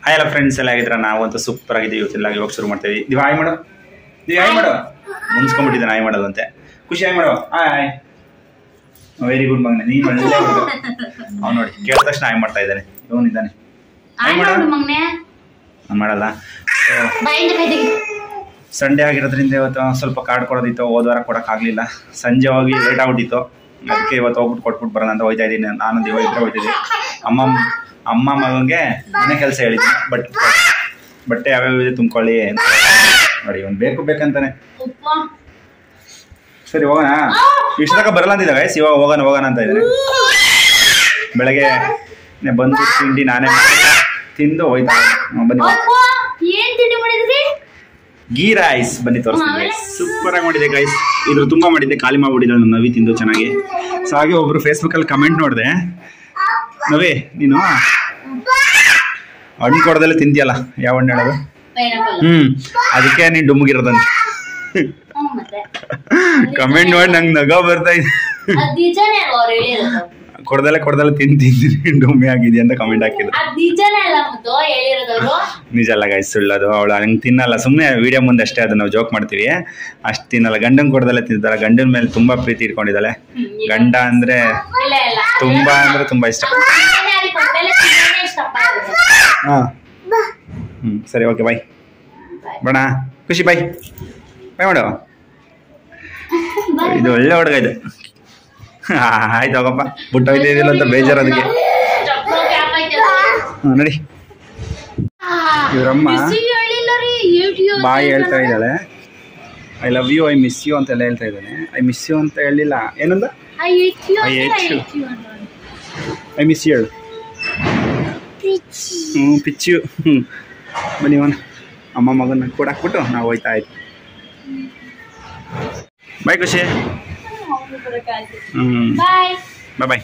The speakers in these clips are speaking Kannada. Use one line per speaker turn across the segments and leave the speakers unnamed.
ಹಾಯ್ ಎಲ್ಲ ಫ್ರೆಂಡ್ಸ್ ಎಲ್ಲ ಆಗಿದ್ರೆ ನಾವಂತೂ ಸೂಪರ್ ಆಗಿದ್ದೀವಿ. ಇವತ್ತೆಲ್ಲ ಇವಾಗ ಶುರು ಮಾಡ್ತೀವಿ. ನೀವು ಹಾಯ್ ಮಾಡು, ನೀವು ಹಾಯ್ ಮಾಡು. ಮುನ್ಸ್ಕೊಂಡ್ಬಿಟ್ಟಿದ್ದಾನೆ ಹಾಯ್ ಮಾಡೋದಂತೆ. ಖುಷಿ ಹಾಯ್ ಮಾಡು. ಹಾಯ್, ವೆರಿ ಗುಡ್ ಮಗನೇ, ನೀನು ಒಳ್ಳೆ ಹುಡುಗ. ಅವ್ನು ನೋಡಿ ಕೇಳಿದ ತಕ್ಷಣ ಹಾಯ್ ಮಾಡ್ತಾ ಇದ್ದಾನೆ. ಇವನಿದ್ದಾನೆ ಹಾಯ್ ಮಾಡು. ನಾನು ಮಾಡಲ್ಲ. ಸಂಡೇ ಆಗಿರೋದ್ರಿಂದ ಇವತ್ತು ಸ್ವಲ್ಪ ಕಾರ್ಡ್ ಕೊಡೋದಿತ್ತು. ಹೋದ ವಾರ ಕೊಡೋಕ್ಕಾಗಲಿಲ್ಲ, ಸಂಜೆ ಹೋಗಿ ಲೇಟ್ ಆಗ್ಬಿಟ್ಟಿತ್ತು. ಅದಕ್ಕೆ ಇವತ್ತು ಹೋಗ್ಬಿಟ್ಟು ಕೊಟ್ಬಿಟ್ಟು ಬರೋಣ ಅಂತ ಹೋಗ್ತಾ ಇದ್ದೀನಿ. ನಾನು ದಿವ ಇದ್ರೆ ಹೋಗ್ತಿದ್ದೆ. ಅಮ್ಮ ಮಗನಿಗೆ ಮನೆ ಕೆಲಸ ಹೇಳಿದ್ದೆ. ಬಟ್ಟೆ ಯಾವ್ಯಾವ ಇದೆ ತುಂಬ್ಕೊಳ್ಳಿ ನೋಡಿ. ಅವ್ನು ಬೇಕಂತಾನೆ. ಸರಿ ಹೋಗೋಣ. ಇಷ್ಟು ತನಕ ಬರಲ್ಲ ಅಂತಿದ್ದ ಗೈಸ್, ಇವಾಗ ಹೋಗೋಣ ಅಂತ ಇದ್ದಾನೆ. ಬೆಳಗ್ಗೆ ಬಂದು ತಿಂಡಿ ನಾನೇ ತಿಂದು ಹೋಯ್ತಾ. ಬನ್ನಿ, ಗೀ ರೈಸ್ ಬನ್ನಿ ತೋರಿಸ್ತೀನಿ ಗೈಸ್. ಸೂಪರ್ ಆಗಿ ಮಾಡಿದೆ ಗೈಸ್. ಇದ್ರ ತುಂಬಾ ಮಾಡಿದ್ದೆ, ಖಾಲಿ ಮಾಡ್ಬಿಟ್ಟಿದ್ದೆ ನಮ್ಮ ನವಿ ತಿಂದು ಚೆನ್ನಾಗಿ. ಸೊ ಹಾಗೆ ಒಬ್ರು ಫೇಸ್ಬುಕ್ ಅಲ್ಲಿ ಕಮೆಂಟ್ ನೋಡಿದೆ, ನವಿ ನೀನು ಹಣ್ಣು ಕೊಡದಲ್ಲೇ ತಿಂತೀಯಲ್ಲ, ಯಾವ ಹಣ್ಣು ಹೇಳೋದು? ಅದಕ್ಕೆ ನೀನ್ ಡುಮ್ಮಗಿರೋದಂತ ಕಮೆಂಟ್ ನೋಡಿ ನಂಗೆ ನಗ ಬರ್ತಾ ಇದೆ. ಕೊಡದಲ್ಲೇ ತಿಂತೀನಿ ಡುಮ್ಮಿ ಆಗಿದೆಯಾ ಅಂತ ಕಮೆಂಟ್ ಹಾಕಿದ್ರು. ನಿಜ ಅಲ್ಲ ಗೈಸ್, ಸುಳ್ಳದು. ಅವಳು ಹಂಗೆ ತಿನ್ನಲ್ಲ, ಸುಮ್ಮನೆ ವಿಡಿಯೋ ಮುಂದೆ ಅಷ್ಟೇ ಅದು ನಾವು ಜೋಕ್ ಮಾಡ್ತೀವಿ. ಅಷ್ಟು ತಿನ್ನಲ್ಲ. ಗಂಡನ್ ಕೊಡದಲ್ಲೇ ತಿಂತಾರ. ಗಂಡನ ಮೇಲೆ ತುಂಬಾ ಪ್ರೀತಿ ಇಟ್ಕೊಂಡಿದ್ದಾಳೆ. ಗಂಡ ಅಂದ್ರೆ ತುಂಬಾ ಇಷ್ಟ. ಹಾ ಸರಿ, ಓಕೆ, ಬಾಯ್. ಬಣ ಖುಷಿ, ಬಾಯ್ ಮಾಡು. ಇದು ಒಳ್ಳೆ ಹುಡುಗ ಇದು. ಆಯ್ತು ಹೋಗಪ್ಪ, ಬಿಟ್ಟೋಯ್ತಿದ್ದಿಲ್ಲ ಅಂತ ಬೇಜಾರು ಅದಕ್ಕೆ. ನೋಡಿ ಇವ್ರಮ್ಮ ಬಾಯ್ ಹೇಳ್ತಾ ಇದ್ದಾಳೆ, I love you, I miss you ಅಂತೆಲ್ಲ ಹೇಳ್ತಾ ಇದ್ದಾನೆ. ಐ ಮಿಸ್ ಯು ಅಂತ ಹೇಳಿಲ್ಲ, ಏನಂದ? ಐ ಮಿಸ್ ಯು ಹೇಳು. ಪಿಚ್ಚು. ಬನ್ನಿ ಅವನು ಅಮ್ಮ ಮಗನ ಕೂಡ ಹಾಕ್ಬಿಟ್ಟು ನಾವು ಹೋಯ್ತಾ ಇದ್ವಿ. ಬಾಯ್ ಖುಷಿ. ಬಾಯ್ ಬಾಯ್.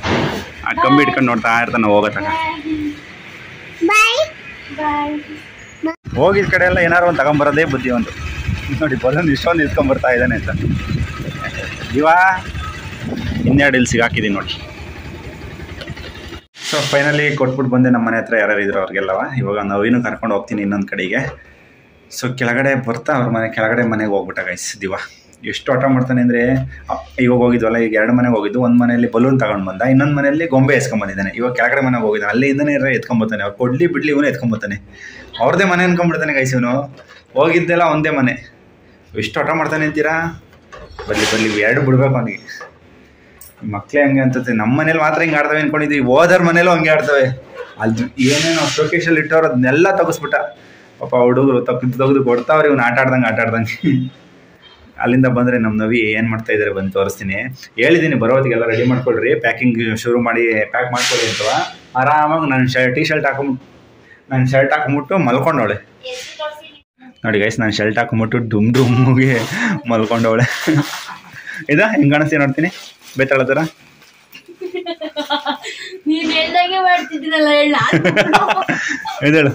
ಆ ಕಂಬಿ ಇಟ್ಕೊಂಡು ನೋಡ್ತಾ ಇರ್ತಾನೆ ಹೋಗತ್ತಾಗ. ಹೋಗಿದ ಕಡೆ ಎಲ್ಲ ಏನಾರು ಒಂದು ತಗೊಂಬರೋದೇ ಬುದ್ಧಿ ಒಂದು. ನೋಡಿ ಬಲೂನ್ ಇಷ್ಟೊಂದು ಇಸ್ಕೊಂಡ್ಬರ್ತಾ ಇದ್ದಾನೆ ಅಂತ. ಇವಾ ಇನ್ನೆರಡು ಇಲ್ಲಿ ಸಿಗಾಕಿದ್ದೀನಿ ನೋಡಿ. ಸೊ ಫೈನಲಿ ಕೊಟ್ಬಿಟ್ಟು ಬಂದೆ ನಮ್ಮ ಮನೆ ಹತ್ರ ಯಾರ್ಯಾರು ಇದ್ರು ಅವ್ರಿಗೆಲ್ಲವ. ಇವಾಗ ನವೀನು ಕರ್ಕೊಂಡು ಹೋಗ್ತೀನಿ ಇನ್ನೊಂದು ಕಡೆಗೆ. ಸೊ ಕೆಳಗಡೆ ಬರ್ತಾ ಅವ್ರ ಕೆಳಗಡೆ ಮನೆಗೆ ಹೋಗ್ಬಿಟ್ಟ ಗೈಸ್. ದಿವ ಎಷ್ಟು ಆಟ ಮಾಡ್ತಾನೆ ಅಂದರೆ, ಇವಾಗ ಹೋಗಿದ್ವಲ್ಲ, ಈಗ 2 ಮನೆಗೆ ಹೋಗಿದ್ದು. ಒಂದು ಮನೆಯಲ್ಲಿ ಬಲೂನ್ ತಗೊಂಡು ಬಂದ, ಇನ್ನೊಂದು ಮನೆಯಲ್ಲಿ ಗೊಂಬೆ ಎತ್ಕೊಂಡ್ಬಂದಿದ್ದಾನೆ. ಇವಾಗ ಕೆಳಗಡೆ ಮನೆಗೆ ಹೋಗಿದ್ದಾನೆ, ಅಲ್ಲಿ ಇಂದನೇ ಎತ್ಕೊಂಡ್ಬರ್ತಾನೆ. ಅವ್ರು ಕೊಡ್ಲಿ ಬಿಡ್ಲಿ ಇವನು ಎತ್ಕೊಂಡ್ಬರ್ತಾನೆ. ಅವ್ರದ್ದೇ ಮನೆ ಅನ್ಕೊಂಡ್ಬಿಡ್ತಾನೆ ಗೈಸ್ ಇವನು. ಹೋಗಿದ್ದೆಲ್ಲ ಒಂದೇ ಮನೆ. ಎಷ್ಟು ಆಟ ಮಾಡ್ತಾನೆ ಅಂತೀರಾ? ಬರಲಿ 2 ಬಿಡ್ಬೇಕು ಅವನಿಗೆ. ಮಕ್ಕಳೇ ಹಂಗೆ ಅಂತತೆ. ನಮ್ಮ ಮನೇಲಿ ಮಾತ್ರ ಹಿಂಗೆ ಆಡ್ತವೆ ಅಂದ್ಕೊಂಡಿದ್ವಿ, ಹೋದವ್ರ ಮನೇಲೂ ಹಂಗೆ ಆಡ್ತವೆ. ಅದು ಏನೇನು ಶೋಕೇಶಲ್ಲಿ ಇಟ್ಟವ್ರು ಅದನ್ನೆಲ್ಲ ತೆಗಿಸ್ಬಿಟ್ಟ. ಪಾಪ ಹುಡುಗರು ತೆಗೆದು ಕೊಡ್ತಾವ್ರಿ ಇವ್ನು ಆಟ ಆಡ್ದಂಗೆ. ಅಲ್ಲಿಂದ ಬಂದರೆ ನಮ್ಮ ನವಿ ಏನು ಮಾಡ್ತಾ ಇದ್ದಾರೆ ಬಂದು ತೋರಿಸ್ತೀನಿ. ಹೇಳಿದ್ದೀನಿ ಬರೋದಿಗೆಲ್ಲ ರೆಡಿ ಮಾಡ್ಕೊಳ್ರಿ, ಪ್ಯಾಕಿಂಗ್ ಶುರು ಮಾಡಿ, ಪ್ಯಾಕ್ ಮಾಡ್ಕೊಳ್ಳಿ ಅಂತವ. ಆರಾಮಾಗಿ ನಾನು ಶರ್ಟ್ ಹಾಕೊಂಬಿಟ್ಟು ಮಲ್ಕೊಂಡವಳೆ ನೋಡಿ ಗೈಸ್. ನಾನು ಶರ್ಟ್ ಹಾಕೊಂಬಿಟ್ಟು ಡುಮ್ಗೆ ಮಲ್ಕೊಂಡವಳೆ. ಇದಾ ಹೆಂಗೆ ಕಾಣಿಸ್ತೀನಿ ನೋಡ್ತೀನಿ, ಬೇತಾಳ ಥರ. ಹೇಳು.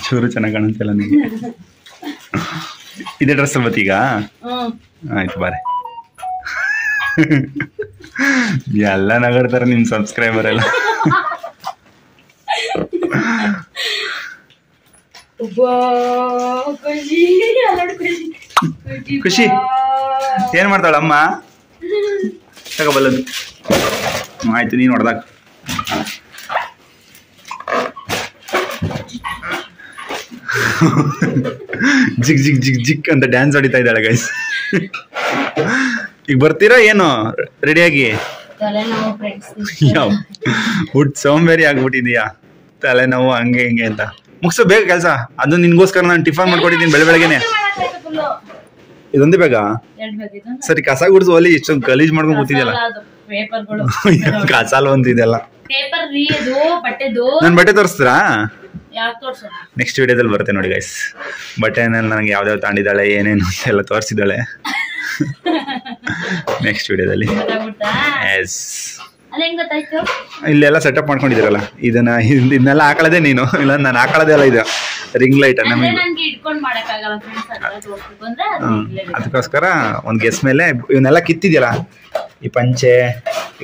ಚೂರು ಚೆನ್ನಾಗಿ ಕಾಣುತ್ತಲ್ಲ ನಿಮಗೆ. ಇದೇ ಡ್ರೆಸ್ ಮತ್ತೀಗ ಆಯ್ತು ಬಾರೆ. ಎಲ್ಲ ನಗಡ್ತಾರೆ ನಿಮ್ಮ ಸಬ್ಸ್ಕ್ರೈಬರ್ ಎಲ್ಲ. ಖುಷಿ ಏನ್ ಮಾಡ್ತಾಳ ಅಮ್ಮ? ತಗೋಬಲ್ಲದು. ಆಯ್ತು, ನೀನು ಹೊಡೆದಾಗ ಜಿಗ್ ಜಿಗ್ ಜಿಗ್ ಜಿಗ್ ಅಂತ ಡ್ಯಾನ್ಸ್ ಹೊಡಿತಾ ಇದ್ದಾಳೆ ಗೈಸ್. ಈಗ ಬರ್ತೀರಾ ಏನು ರೆಡಿಯಾಗಿ? ಹುಟ್ಟು ಸೋಂಬೇರಿ ಆಗ್ಬಿಟ್ಟಿದೀಯಾ, ತಲೆನೋವು ಹಂಗೆ ಹಿಂಗೆ ಅಂತ. ಮುಗಿಸೋ ಬೇಗ ಕೆಲಸ. ಅದು ನಿನ್ಗೋಸ್ಕರ ನಾನು ಟಿಫನ್ ಮಾಡ್ಕೊಟ್ಟಿದ್ದೀನಿ ಬೆಳಗ್ಗೆನೆ. ಇದೊಂದೇ ಬೇಗ ಸರಿ. ಕಸ ಗುಡ್ಸು ಒಲಿ, ಇಷ್ಟೊಂದು ಗಲೀಜ್ ಮಾಡ್ಕೊಂಡು ಕೂತಿದ್ಯಲ್ಲ. ಕಸಾಲ ಒಂದಿದೆಲ್ಲ. ನನ್ನ ಬಟ್ಟೆ ತೋರಿಸ್ತೀರಾ? ನೆಕ್ಸ್ಟ್ ವಿಡಿಯೋದಲ್ಲಿ ಬರುತ್ತೆ ನೋಡಿ ಗೈಸ್. ಬಟ್ಟೆನಲ್ಲಿ ನನಗೆ ಯಾವ್ದಾವ್ದು ತಾಂಡಿದ್ದಾಳೆ ಏನೇನು ಅಂತೆಲ್ಲ ತೋರಿಸಿದ್ದಾಳೆ ನೆಕ್ಸ್ಟ್ ವಿಡಿಯೋದಲ್ಲಿ. ಎಸ್, ಇಲ್ಲೆಲ್ಲ ಸೆಟಪ್ ಮಾಡ್ಕೊಂಡಿದ್ದೀರಲ್ಲ, ಇದನ್ನೆಲ್ಲ ಹಾಕೊಳ್ಳೋದೇ ನೀನು. ಇಲ್ಲ ನಾನು ಹಾಕೊಳ್ಳೋದೇ ಅಲ್ಲ, ಇದು ರಿಂಗ್ ಲೈಟ್ ನಮಗೆ. ಅದಕ್ಕೋಸ್ಕರ ಒಂದು ಗೆಸ್ ಮೇಲೆ ಇವನ್ನೆಲ್ಲ ಕಿತ್ತಿದ್ಯಲ್ಲ, ಈ ಪಂಚೆ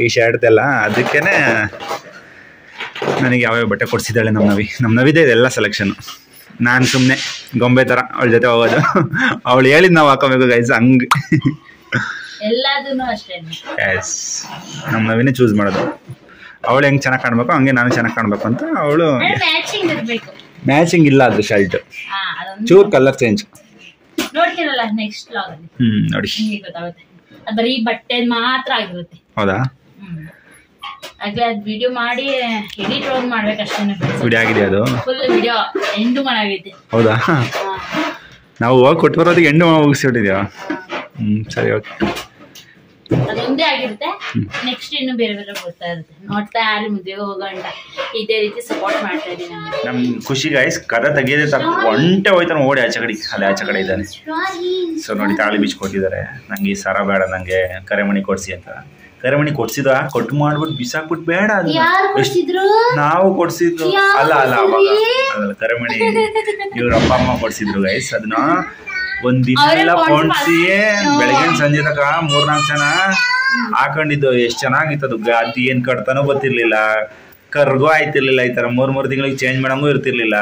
ಈ ಶರ್ಟ್ದೆಲ್ಲ. ಅದಕ್ಕೇನೆ ನನಗೆ ಯಾವ್ಯಾವ ಬಟ್ಟೆ ಕೊಡಿಸಿದ್ದಾಳೆ ನಮ್ಮ ನವಿದೆ ಇದೆಲ್ಲ ಸೆಲೆಕ್ಷನ್ನು. ನಾನು ಸುಮ್ಮನೆ ಗೊಂಬೆ ಥರ ಅವಳ ಜೊತೆ ಹೋಗೋದು. ಅವಳು ಹೇಳಿದ್ ನಾವು ಹಾಕೋಬೇಕು ಗೈಸ್, ಹಂಗೆ ಎಸ್ ನಮ್ಮ ನವಿನೇ ಚೂಸ್ ಮಾಡೋದು. ಅವಳು ಹೆಂಗೆ ಚೆನ್ನಾಗಿ ಕಾಣಬೇಕು ಹಂಗೆ ನಾನು ಚೆನ್ನಾಗಿ ಕಾಣಬೇಕು ಅಂತ ಅವಳು. ಮ್ಯಾಚಿಂಗ್ ಇಲ್ಲ ಅದು ಶರ್ಟ್, ಚೂರ್ ಕಲರ್ ಚೇಂಜ್
ನೋಡ್ತಿರಲ್ಲ ನೆಕ್ಸ್ಟ್ ವ್ಲಾಗ್ ಅಲ್ಲಿ.
ನೋಡಿ
ಗೊತ್ತಾಗುತ್ತೆ, ಅದು ಬರೀ ಬಟ್ಟೆ ಮಾತ್ರ ಆಗಿರುತ್ತೆ.
ಹೌದಾ?
ಆಗ್ಲೇ ಅದು ವಿಡಿಯೋ ಮಾಡಿ ಎಡಿಟ್ ಮಾಡ್ಬೇಕು ಅಷ್ಟೇ.
ವಿಡಿಯೋ ಆಗಿದೆ ಅದು,
ಫುಲ್ ವಿಡಿಯೋ ಎಂಡು ಮಾಡಾಗೈತೆ.
ಹೌದಾ? ನಾವು ಹೋಗಿ ಕೊಟ್ಟು ಬರೋದಕ್ಕೆ ಎಂಡು ಮುಗಿಸ್ಬಿಟ್ಟಿದ್ಯಾ? ಸರಿ, ಓಕೆ.
ಅದೊಂದೇ ಆಗಿರುತ್ತೆ. ನೆಕ್ಸ್ಟ್ ಇನ್ನು ಬೇರೆ ಬೇರೆ ಬರ್ತಾ ಇರುತ್ತೆ. ನೋಡ್ತಾ ಯಾರು ಮದುವೆಗೆ ಹೋಗೋಣ ಇದೇ ರೀತಿ ಸಪೋರ್ಟ್ ಮಾಡ್ತಾ ಇದ್ದೀನಿ.
ನಮ್ ಖುಷಿ ಗೈಸ್ ಕದ ತೆಗಿಯೋದೇ ತಕ್ಕ ಒಂಟೆ ಹೋಯ್ತಾನೆ ಓಡಿ ಆಚೆ ಕಡೆ, ಅಲ್ಲಿ ಆಚೆ ಕಡೆ ಇದ್ದಾನೆ. ಸೊ ನೋಡಿ ತಾಳಿ ಬೀಚ್ ಕೊಟ್ಟಿದ್ದಾರೆ. ನಂಗೆ ಈ ಸರ ಬೇಡ, ನಂಗೆ ಕರೆಮಣಿ ಕೊಡ್ಸಿ ಅಂತ. ಕರೆಮಣಿ ಕೊಡ್ಸಿದ, ಕೊಟ್ಟು ಮಾಡ್ಬಿಟ್ಟು ಬಿಸಾಕ್ಬಿಟ್ಟು ಬೇಡ, ನಾವು ಕೊಡ್ಸಿದ್ರು. ಅಲ್ಲ ಅವಾಗ ಕರೆಮಣಿ ಇವ್ರ ಅಪ್ಪ ಅಮ್ಮ ಕೊಡ್ಸಿದ್ರು ಗೈಸ್. ಅದನ್ನ ಒಂದ್ ದಿನ ಎಲ್ಲ ಪೊಣ್ಸಿ ಬೆಳಗಿನ ಸಂಜೆ ತಕ 3-4 ಜನ ಹಾಕೊಂಡಿದ್ದು. ಎಷ್ಟ್ ಚೆನ್ನಾಗಿತ್ತದು. ಅದು ಏನ್ ಕಟ್ತಾನೋ ಗೊತ್ತಿರ್ಲಿಲ್ಲ, ಕರ್ಗೋ ಆಯ್ತಿರ್ಲಿಲ್ಲ. ಈ ತರ 3 ತಿಂಗಳಿಗೆ ಚೇಂಜ್ ಮಾಡಂಗೂ ಇರ್ತಿರ್ಲಿಲ್ಲ.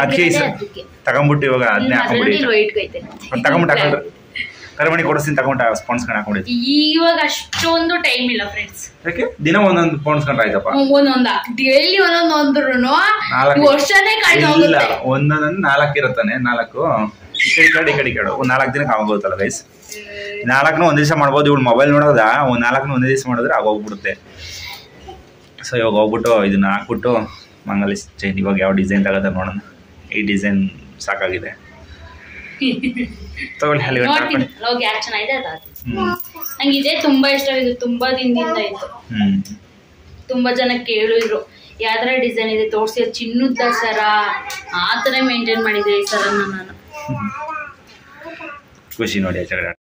ಅದಕ್ಕೆ ತಗೊಂಡ್ಬಿಟ್ಟು ಇವಾಗ ಅದನ್ನೇ ಹಾಕೊಂಡ್ಬಿಟ್ಟು ತಗೊಂಡ್ಬಿಟ್ಟು ಹಾಕೊಂಡ್ರೆ ಕರೆಮಣಿ ಕೊಡಿಸ್ತೀನಿ ತಗೊಂಡು ಸ್ಪಾನ್ಸ್ಕೊಂಡು ಹಾಕೊಂಡಿದ್ದೆ.
ಇವಾಗ ಅಷ್ಟೊಂದು ಟೈಮ್ ಇಲ್ಲ ಫ್ರೆಂಡ್ಸ್.
ಯಾಕೆ ದಿನ ಒಂದೊಂದು ಸ್ಪಾನ್ಸ್ಕೊಂಡ್ರೆ ಆಯ್ತಪ್ಪ.
ಡೈಲಿ ಒಂದೊಂದು ವರ್ಷನೇ
ಇಲ್ಲ, ಒಂದೊಂದು 4 ಇರುತ್ತಾನೆ. 4 ಈ ಕಡೆ ಒಂದು 4 ದಿನಕ್ಕೆ ಆಗೋಗುತ್ತಲ್ಲ ಗೈಸ್. 4 ಒಂದ್ ದಿವಸ ಮಾಡ್ಬೋದು. ಇವಳು ಮೊಬೈಲ್ ನೋಡೋದ 4 ಒಂದೇ ದಿವಸ ಮಾಡಿದ್ರೆ ಆಗೋಗ್ಬಿಡುತ್ತೆ. ಸೊ ಇವಾಗ ಹೋಗ್ಬಿಟ್ಟು ಇದನ್ನ ಹಾಕ್ಬಿಟ್ಟು ಮಂಗಲಿ ಚೈನ್ ಇವಾಗ ಯಾವ ಡಿಸೈನ್ ತಗೋತಾರೆ ನೋಡೋಣ. ಈ ಡಿಸೈನ್ ಸಾಕಾಗಿದೆ.
ನಂಗೆ ಇದೇ ತುಂಬಾ ಇಷ್ಟವಿದೆ. ತುಂಬಾ ದಿನದಿಂದ ಇತ್ತು. ತುಂಬಾ ಜನ ಕೇಳಿದ್ರು ಯಾವ್ದಾರ ಡಿಸೈನ್ ಇದೆ ತೋರ್ಸಿ, ಚಿನ್ನದ ಸರ ಆತರ ಮೇಂಟೈನ್ ಮಾಡಿದೆ ಈ ಸರ ನಾನು.
ಖುಷಿ ನೋಡಿ ಆಚೆ ಕಡೆ,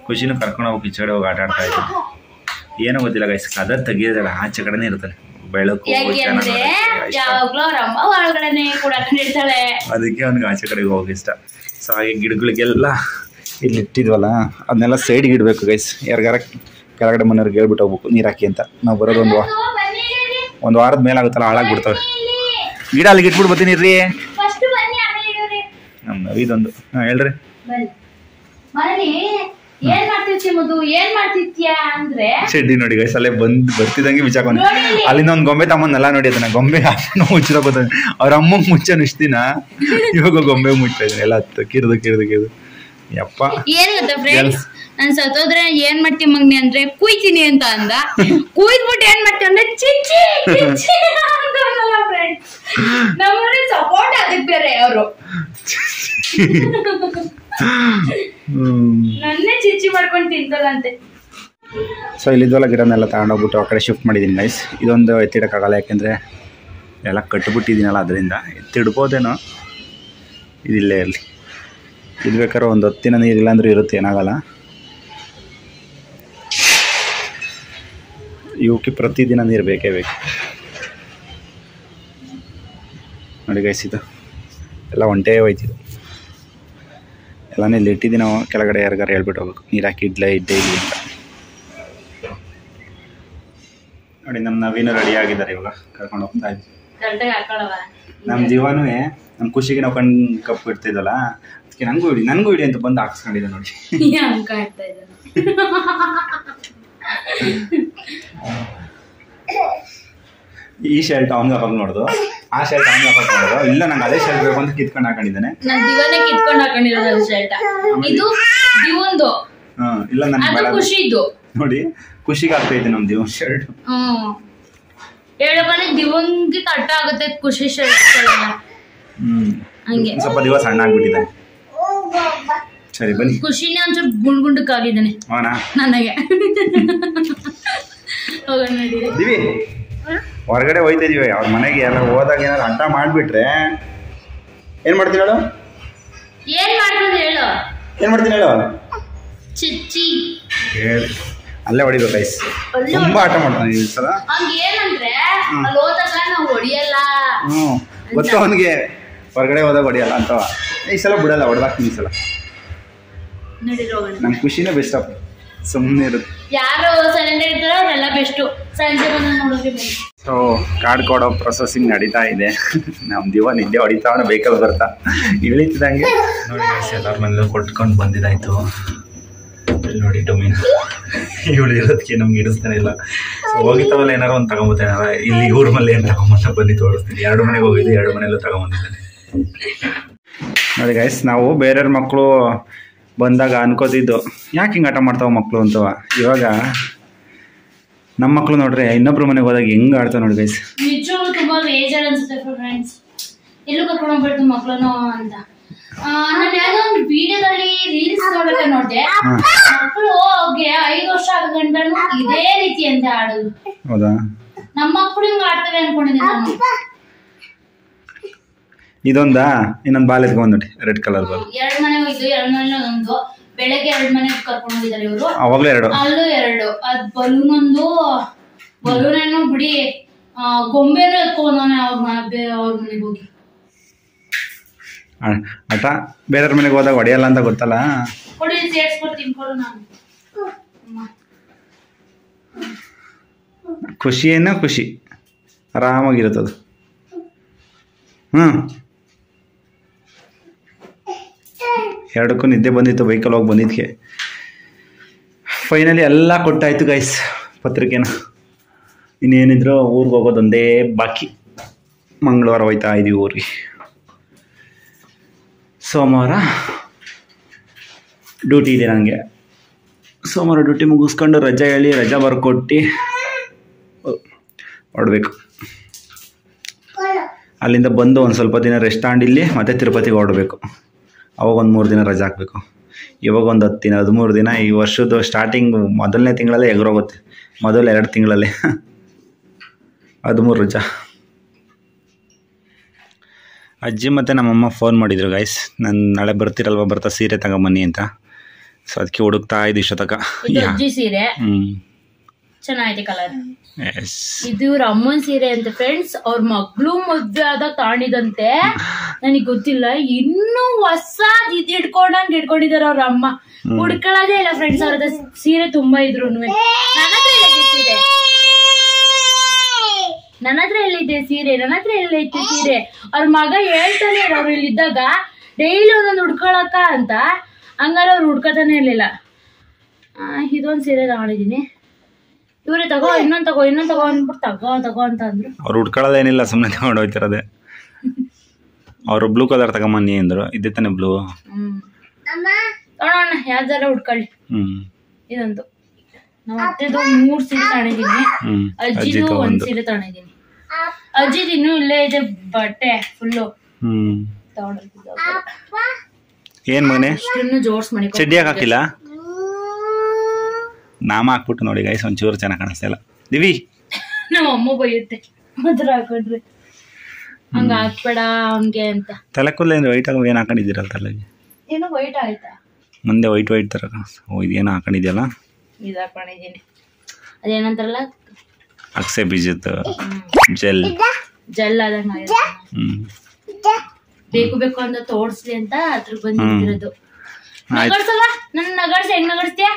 ಖುಷಿನೂ ಕರ್ಕೊಂಡು ಹೋಗಿ ಈಚೆ ಕಡೆ ಹೋಗಿ ಆಟ ಆಡ್ತಾ ಇದ್ದೆ. ಏನೋ ಗೊತ್ತಿಲ್ಲ ಗೈಸ್, ಕದ ತೆಗಿಯೋದಲ್ಲ ಆಚೆ ಕಡೆನೇ ಇರ್ತಾನೆ. ಬೆಳಕು
ಯಾವಾಗ್ಲೂ ಅವ್ರ ಅಮ್ಮ ಒಳಗಡೆನೆ ಕೂಡ ಹಾಕೊಂಡಿರ್ತಾಳೆ.
ಅದಕ್ಕೆ ಅವ್ನಿಗೆ ಆಚೆ ಕಡೆಗೆ ಹೋಗಿ ಇಷ್ಟ. ಸೊ ಹಾಗೆ ಗಿಡಗಳಿಗೆಲ್ಲ ಇಲ್ಲಿ ಇಟ್ಟಿದ್ವಲ್ಲ ಅದನ್ನೆಲ್ಲ ಸೈಡ್ಗೆ ಇಡಬೇಕು ಗೈಸ್. ಯಾರಿಗಾರ ಕೆಳಗಡೆ ಮನೆಯವ್ರಿಗೆ ಹೇಳ್ಬಿಟ್ಟು ಹೋಗ್ಬೇಕು ನೀರು ಹಾಕಿ ಅಂತ. ನಾವು ಬರೋದು ಒಂದು ವಾರದ ಮೇಲೆ ಆಗುತ್ತಲ್ಲ, ಹಾಳಾಗ್ಬಿಡ್ತವೆ ಗಿಡ. ಅಲ್ಲಿಗೆ ಇಟ್ಬಿಟ್ಟು ಬರ್ತೀನಿ ರೀ. ನಮ್ಮ ಇದೊಂದು ಹೇಳ್ರಿ ಚಡ್ಡಿ ನೋಡಿ ಗೈಸ್, ಅಲ್ಲೇ ಬರ್ತಿದಂಗೆ ಬಿಚ್ಚಾಕೊಂಡು ಅಲ್ಲಿಂದ ಒಂದು ಗೊಂಬೆ ತಮ್ಮನ್ನೆಲ್ಲ ನೋಡಿ. ಅದನ್ನ ಗೊಂಬೆ ಮುಚ್ಚಿರೋದು ಅವ್ರ ಅಮ್ಮಂಗೆ ಮುಚ್ಚನು ಇಷ್ಟ ದಿನ. ಇವಾಗ ಗೊಂಬೆ ಮುಚ್ತಾ ಇದ್ದೀನಿ ಎಲ್ಲ ಕಿರಿದು ಯಪ್ಪ.
ಏನ್ ಗೊತ್ತಾ ಫ್ರೆಂಡ್ಸ್, ನಾನ್ ಸತ್ತೋದ್ರೆ ಏನ್ ಮಾಡ್ತೀವಿ ಮಗ್ನಿ ಅಂದ್ರೆ ಕುಯ್ತೀನಿ ಅಂತ ಅಂದ. ಕುಯ್ದ್ಬಿಟ್ಟು ಏನ್ ಮಾಡ್ತೀವಿ ಅಂದ್ರೆ ಚಿಚ್ಚಿ ನಮ್ಮನೆ ಸಪೋರ್ಟ್ ಅದಕ್ಕೆ ಬೇರೆ ಅವರು ನನ್ನೇ ಚಿಚ್ಚಿ ಮಾಡ್ಕೊಂಡು ತಿಂತದಂತೆ.
ಸೊ ಇಲ್ಲಿದ್ವಲ್ಲ ಗಿಡನೆಲ್ಲ ತಗೊಂಡೋಗ್ಬಿಟ್ಟು ಆ ಕಡೆ ಶಿಫ್ಟ್ ಮಾಡಿದ್ದೀನಿ ಗೈಸ್. ಇದೊಂದು ಎತ್ತಿಡಕ್ಕಾಗಲ್ಲ, ಯಾಕೆಂದರೆ ಎಲ್ಲ ಕಟ್ಟಿಬಿಟ್ಟಿದ್ದೀನಲ್ಲ, ಅದರಿಂದ ಎತ್ತಿಡ್ಬೋದೇನೋ. ಇದಿಲ್ಲೇ ಇರಲಿ. ಇದು ಬೇಕಾದ್ರೆ ಒಂದು ಹೊತ್ತಿನ ನೀರಿಲ್ಲ ಅಂದರೂ ಇರುತ್ತೆ, ಏನಾಗಲ್ಲ. ಇವಕ್ಕೆ ಪ್ರತಿದಿನ ನೀರು ಬೇಕೇ ಬೇಕು ನೋಡಿ ಗೈಸ್. ಇದು ಎಲ್ಲ ಒಂಟೇ ಹೋಯ್ತಿದ್ದು ಎಲ್ಲನೇ ಇಲ್ಲಿ ಇಟ್ಟಿದ್ದೀನಿ. ನಾವು ಕೆಳಗಡೆ ಯಾರಿಗಾರು ಹೇಳ್ಬಿಟ್ಟು ಹೋಗ್ಬೇಕು ನೀರು ಹಾಕಿ ಇಡ್ಲೇ ಇಲ್ಲಿ ಅಂತ ನೋಡಿ. ನಮ್ಮ ನವೀನು ರೆಡಿ ಆಗಿದ್ದಾರೆ, ಇವಾಗ ಕರ್ಕೊಂಡು ಹೋಗ್ತಾ ಇದ್ವಿ. ನಮ್ಮ ಜೀವನೂ ನಮ್ಮ ಖುಷಿಗೆ ನಾವು ಕಪ್ಪು ಇಡ್ತಿದ್ದಲ್ಲ, ಅದಕ್ಕೆ ನನಗೂ ಇಡಿ ಅಂತ ಬಂದು ಹಾಕ್ಸ್ಕೊಂಡಿದ್ದೆ ನೋಡಿ. ಈ ಶರ್ಟ್ ಅವ್ನಿಗೆ ಹಾಕೊಂಡು ನೋಡ್ದು, ಆ ಶರ್ಟ್ ಅವ್ನಿಗೆ ಹಾಕೊಂಡು ನೋಡ್ದು. ಇಲ್ಲ ನಂಗೆ ಅದೇ ಶರ್ಟ್ ಬೇಕು ಅಂತ ಕಿತ್ಕೊಂಡು ಹಾಕೊಂಡಿದ್ದಾನೆ. ಇಲ್ಲ ನನಗೆ ನೋಡಿ ಖುಷಿಗೆ ಆಗ್ತೈತೆ ನಮ್ ದಿವನ್ ಶರ್ಟ್.
ದಿವಂಗಿ ಕಟ್ಟ ಆಗುತ್ತೆ ಖುಷಿ ಶರ್ಟ್.
ಸ್ವಲ್ಪ ದಿವಸ ಸಣ್ಣ ಆಗ್ಬಿಟ್ಟಿದ್ದಾನೆ. ಸರಿ ಬನ್ನಿ.
ಖುಷಿನೇ ಒಂಚೂರು ಗುಂಡ್ಗುಂಡಕ್ಕಾಗಿದ್ದಾನೆ ನನಗೆ.
ದಿವಿ ಹೊರಗಡೆ ಹೋಯ್ತಾ ಇದೀವಿ. ಅವ್ರ ಮನೆಗೆ ಎಲ್ಲ ಹೋದಾಗ ಏನಾದ್ರು ಅಡ್ಡ ಮಾಡ್ಬಿಟ್ರೆ ಏನ್ ಮಾಡ್ತೀನಿ ಹೇಳು?
ಏನ್ ಮಾಡ್ತೀನಿ
ಹೇಳು?
ಚಿಚ್ಚಿ
ಹೇಳಿ ಅಲ್ಲೇ ಹೊಡಿಬೇಕು ಗೈಸ್. ತುಂಬಾ ಆಟ ಮಾಡ್ತಾನೆ ಈ ಸಲ.
ಏನಂದ್ರೆ ಅಲ್ಲಿ ಹೋದಾಗ ನಾವು ಹೊಡಿಯಲ್ಲ.
ಗೊತ್ತು ಅವನಿಗೆ, ಹೊರಗಡೆ ಹೋದಾಗ ಹೊಡಿಯಲ್ಲ ಅಂತವ. ಈ ಸಲ ಬಿಡಲ್ಲ, ಹೊಡೆದಾಕ್ತೀನಿ ಈ ಸಲ. ನಮ್ ಖುಷಿನೇ ಬೆಸ್ಟ್ ಅಪ್. ಸುಮ್ಮನೆ ಇರುತ್ತೆ.
ಯಾರು ಸೈಲೆಂಟ್ ಇರ್ತಾರೋ ಅವರೆಲ್ಲ ಬೆಸ್ಟು. ಸಂಜೆ ಬಂದು ನೋಡೋಕೆ ಬನ್ನಿ.
ಸೊ ಕಾರ್ಡ್ ಕೊಡೋ ಪ್ರೊಸೆಸಿಂಗ್ ನಡೀತಾ ಇದೆ. ನಮ್ಮ ದಿವ ನಿದ್ದೆ ಹೊಡಿತಾವನ ವೆಹಿಕಲ್ ಬರ್ತಾ ಇಳಿತಿದಂಗೆ ನೋಡಿ ಎಲ್ಲರ ಮನೇಲೂ ಕೊಟ್ಕೊಂಡು ಬಂದಿದ್ದಾಯ್ತು. ಇಲ್ಲಿ ನೋಡಿ ಡೊಮಿನ ಇವಳು ಇರೋದಕ್ಕೆ ನಮ್ಗೆ ಇಡಿಸ್ತಾನೆ ಇಲ್ಲ. ಹೋಗಿತ್ತವಲ್ಲ ಏನಾರು ಒಂದು ತಗೊಂಬತ್ತೇನಾರ ಇಲ್ಲಿ ಇವ್ರ ಮನೇಲಿ ಏನು ತಗೊಂಬಂತ ಬನ್ನಿ ತೋರಿಸ್ತೀನಿ. 2 ಮನೆಗೆ ಹೋಗಿದ್ದು 2 ಮನೆಯಲ್ಲೂ ತಗೊಂಬಂದಿದ್ದಾನೆ ನೋಡಿ ಗೈಸ್. ನಾವು ಬೇರೆಯವ್ರ ಮಕ್ಕಳು ಬಂದಾಗ ಅನ್ಕೋತಿದ್ದು ಯಾಕೆ ಹಿಂಗೆ ಆಟ ಮಾಡ್ತಾವ ಮಕ್ಕಳು ಅಂತವ. ಇವಾಗ ನಮ್ಮ ಮಕ್ಕಳು ನೋಡ್ರಿ ಇನ್ನೊಬ್ರು ಮನೆಗೆ ಹೋದಾಗ ಹೆಂಗ್ ಆಡ್ತಾವ ನೋಡಿ ಗೈಸ್.
ನಿಜವಾಗ್ಲೂ ತುಂಬಾ ಬೇಜಾರು ಅನ್ಸುತ್ತೆ ಫ್ರೆಂಡ್ಸ್. ಎಲ್ಲೂ ಕರ್ಕೊಂಡು ಹೋಗ್ಬಿಡ್ತು ಮಕ್ಕಳನ್ನು ಅಂತ. ನಾನು ಯಾವ್ದೋ ಒಂದು ವಿಡಿಯೋದಲ್ಲಿ ರೀಲ್ಸ್ ನೋಡಕ್ಕೆ ನೋಡಿದೆ. ಮಕ್ಕಳು ಅವ್ರಿಗೆ 5 ವರ್ಷ ಆಗ ಗಂಟನು ಇದೇ ರೀತಿ ಅಂತ ಆಡೋದು.
ಹೌದಾ?
ನಮ್ಮ ಮಕ್ಕಳು ಹಿಂಗ ಆಡ್ತವೆ ಅನ್ಕೊಂಡಿದ್ದೀನಿ ನಾನು.
ಇದೊಂದಾ ಇನ್ನೊಂದು ಬಾಲ್ ಎತ್ಕೊಂಡ್ ನೋಡಿ ರೆಡ್ ಕಲರ್ ಬಾಲ್.
2 ಮನೆ ಹೋಯ್ತು. 2 ಮನೆ ಒಂದು ಬೆಳಗ್ಗೆ 2 ಮನೆ ಕರ್ಕೊಂಡು ಹೋಗಿದ್ದಾರೆ ಇವರು.
ಅವಾಗ್ಲೂ 2
ಅಲ್ಲೂ 2. ಅದ್ ಬಲೂನ್ ಒಂದು ಬಲೂನನ್ನು ಬಿಡಿ ಗೊಂಬೆನೂ ಎತ್ಕೊಂಡವನೆ ಅವ್ರ ಮನೆಗೆ ಹೋಗಿ.
ಆಟ ಬೇರೆಯವ್ರ ಮನೆಗೆ ಹೋದಾಗ ಹೊಡೆಯಲ್ಲ ಅಂತ ಗೊತ್ತಲ್ಲ.
ಕೊಡಿ ಸೇರ್ಸ್ಕೊಡ್ತೀನಿ ಕೊಡು ನಾನು.
ಖುಷಿಯೇನ ಖುಷಿ ಆರಾಮಾಗಿರುತ್ತದು. ಎರಡಕ್ಕೂ ನಿದ್ದೆ ಬಂದಿತ್ತು ಬೈಕಲ್ಲಿ ಹೋಗಿ ಬಂದಿದ್ದಕ್ಕೆ. ಫೈನಲಿ ಎಲ್ಲ ಕೊಟ್ಟಾಯ್ತು ಗೈಸ್ ಪತ್ರಿಕೆನ. ಇನ್ನೇನಿದ್ರು ಊರಿಗೆ ಹೋಗೋದೊಂದೇ ಬಾಕಿ. ಮಂಗಳವಾರ ಹೋಯ್ತಾ ಇದೀವಿ ಊರಿಗೆ. ಸೋಮವಾರ ಡ್ಯೂಟಿ ಇದೆ ನನಗೆ. ಸೋಮವಾರ ಡ್ಯೂಟಿ ಮುಗಿಸ್ಕೊಂಡು ರಜೆ ಹೇಳಿ ರಜಾ ಬರ್ಕೊಟ್ಟು ಹೊರಡ್ಬೇಕು. ಅಲ್ಲಿಂದ ಬಂದು ಒಂದು ಸ್ವಲ್ಪ ದಿನ ರೆಸ್ಟ್ ತಗೊಂಡು ಮತ್ತೆ ತಿರುಪತಿಗೆ ಹೊರಡಬೇಕು. ಅವಾಗ ಒಂದು 3 ದಿನ ರಜೆ ಹಾಕಬೇಕು. ಇವಾಗ ಒಂದು 10 ದಿನ 13 ದಿನ. ಈ ವರ್ಷದ ಸ್ಟಾರ್ಟಿಂಗ್ ಮೊದಲನೇ ತಿಂಗಳಲ್ಲೇ ಎಗರೋಗುತ್ತೆ. ಮೊದಲು 2 ತಿಂಗಳಲ್ಲೇ 13 ರಜಾ. ಅಜ್ಜಿ ಮತ್ತು ನಮ್ಮಮ್ಮ ಫೋನ್ ಮಾಡಿದರು ಗೈಸ್, ನಾನು ನಾಳೆ ಬರ್ತಾ ಸೀರೆ ತಗೊಂಬನ್ನಿ ಅಂತ. ಸೊ ಅದಕ್ಕೆ ಹುಡುಕ್ತಾ ಇದ್ದು ಇಷ್ಟೊತ್ತಕ.
ಅಜ್ಜಿ ಸೀರೆ ಚೆನ್ನಾಗಿದೆ ಕಲರ್. ಇದು ಇವ್ರ ಅಮ್ಮನ ಸೀರೆ ಅಂತ ಫ್ರೆಂಡ್ಸ್. ಅವ್ರ ಮಗಳು ಮದ್ವೆ ಆದಾಗ ತಾಣಿದಂತೆ, ನನಗೆ ಗೊತ್ತಿಲ್ಲ. ಇನ್ನೂ ಹೊಸ ಇಟ್ಕೊಂಡಿದಾರ ಅವ್ರ ಅಮ್ಮ. ಹುಡ್ಕೊಳ್ಳೋದೇ ಇಲ್ಲ ಫ್ರೆಂಡ್ಸ್ ಅವ್ರದ ಸೀರೆ ತುಂಬಾ ಇದ್ರು. ನನ್ನ ಹತ್ರ ಎಲ್ಲಿದೆ ಸೀರೆ, ನನ್ನ ಹತ್ರ ಎಲ್ಲೈತೆ ಸೀರೆ. ಅವ್ರ ಮಗ ಹೇಳ್ತಾನೆ ಅವ್ರು ಇಲ್ಲಿದ್ದಾಗ ಡೈಲಿ ಒಂದೊಂದು ಹುಡ್ಕೊಳಕ ಅಂತ. ಹಂಗಾರೆ ಅವ್ರು ಹುಡ್ಕೊತಾನೆ ಇರ್ಲಿಲ್ಲ. ಇದೊಂದು ಸೀರೆ ತಗೊಂಡಿದೀನಿ. ಇವ್ರೆ ತಗೋ ಇನ್ನೊಂದು ತಗೋ ಅಂದ್ಬಿಟ್ಟು ತಗೋ ಅಂತ ಅಂದ್ರು.
ಅವ್ರು ಹುಡ್ಕೊಳ್ಳೋದೇನಿಲ್ಲ, ಸುಮ್ಮನೆ ತಗೊಂಡು ಹೋಗ್ತಿರೋದೆ. ಅವರು ಬ್ಲೂ ಕಲರ್ ತಗೊಂಬನ್ನಿ ಅಂದ್ರು. ಇದ್ದೇ ತಾನೆ ಬ್ಲೂ.
ನೋಡೋಣ ಯಾವ್ದಾರ ಹುಡ್ಕೊಳ್ಳಿ. ಇದಂತೂ ನಾವು ಅತ್ತೆದು 3 ಸೀರೆ ತಗೊಂಡಿದೀನಿ. ಅಜ್ಜಿದು 1 ಸೀರೆ ತಗೊಂಡಿದೀನಿ. ಅಜ್ಜಿದು ಇನ್ನೂ ಇಲ್ಲೇ ಇದೆ ಬಟ್ಟೆ ಫುಲ್ಲು ತಗೊಂಡಿದ್ದು.
ಏನ್ ಮನೆ
ಜೋಡ್ಸ್ ಮಾಡಿ
ಚಡ್ಡಿ ಹಾಕಿಲ್ಲ, ನಾಮ ಹಾಕ್ಬಿಟ್ಟು ನೋಡಿ ಗೈಸ್ ಒಂಚೂರು ಚೆನ್ನಾಗಿ ಕಾಣಿಸ್ತಾ ಇಲ್ಲ. ದಿವಿ
ನಮ್ಮ ಅಮ್ಮ ಬೈಯುತ್ತೆ ಮಾತ್ರ ಹಾಕೊಂಡ್ರೆ ಹಂಗ ಹಾಕ್ಬೇಡ ಹಂಗೆ ಅಂತ.
ತಲೆ ಕೂದಲು ವೈಟ್ ಆಗಿ ಏನು ಹಾಕೊಂಡಿದ್ದೀರಲ್ಲ ತಲೆಗೆ?
ಏನೋ ವೈಟ್ ಆಯ್ತಾ?
ಮುಂದೆ ವೈಟ್ ತರ ಕಾಣಿಸ್ತಾ. ಇದೇನೋ ಹಾಕೊಂಡಿದ್ಯಲ್ಲ?
ಇದು ಹಾಕೊಂಡಿದ್ದೀನಿ. ಅದೇನಂತಾರಲ್ಲ
ಅಕ್ಸೆ ಬೀಜದ ಜೆಲ್
ಆದಂಗ ಬೇಕು ಅಂತ ತೋರ್ಸ್ಲಿ ಅಂತ ಅದ್ರ ಬಂದಿರೋದು. ನಗಡ್ಸಲ್ಲ ನನ್ನ ನಗಡ್ಸ. ಹೆಂಗ್ ನಗಡ್ಸ್ತೀಯ?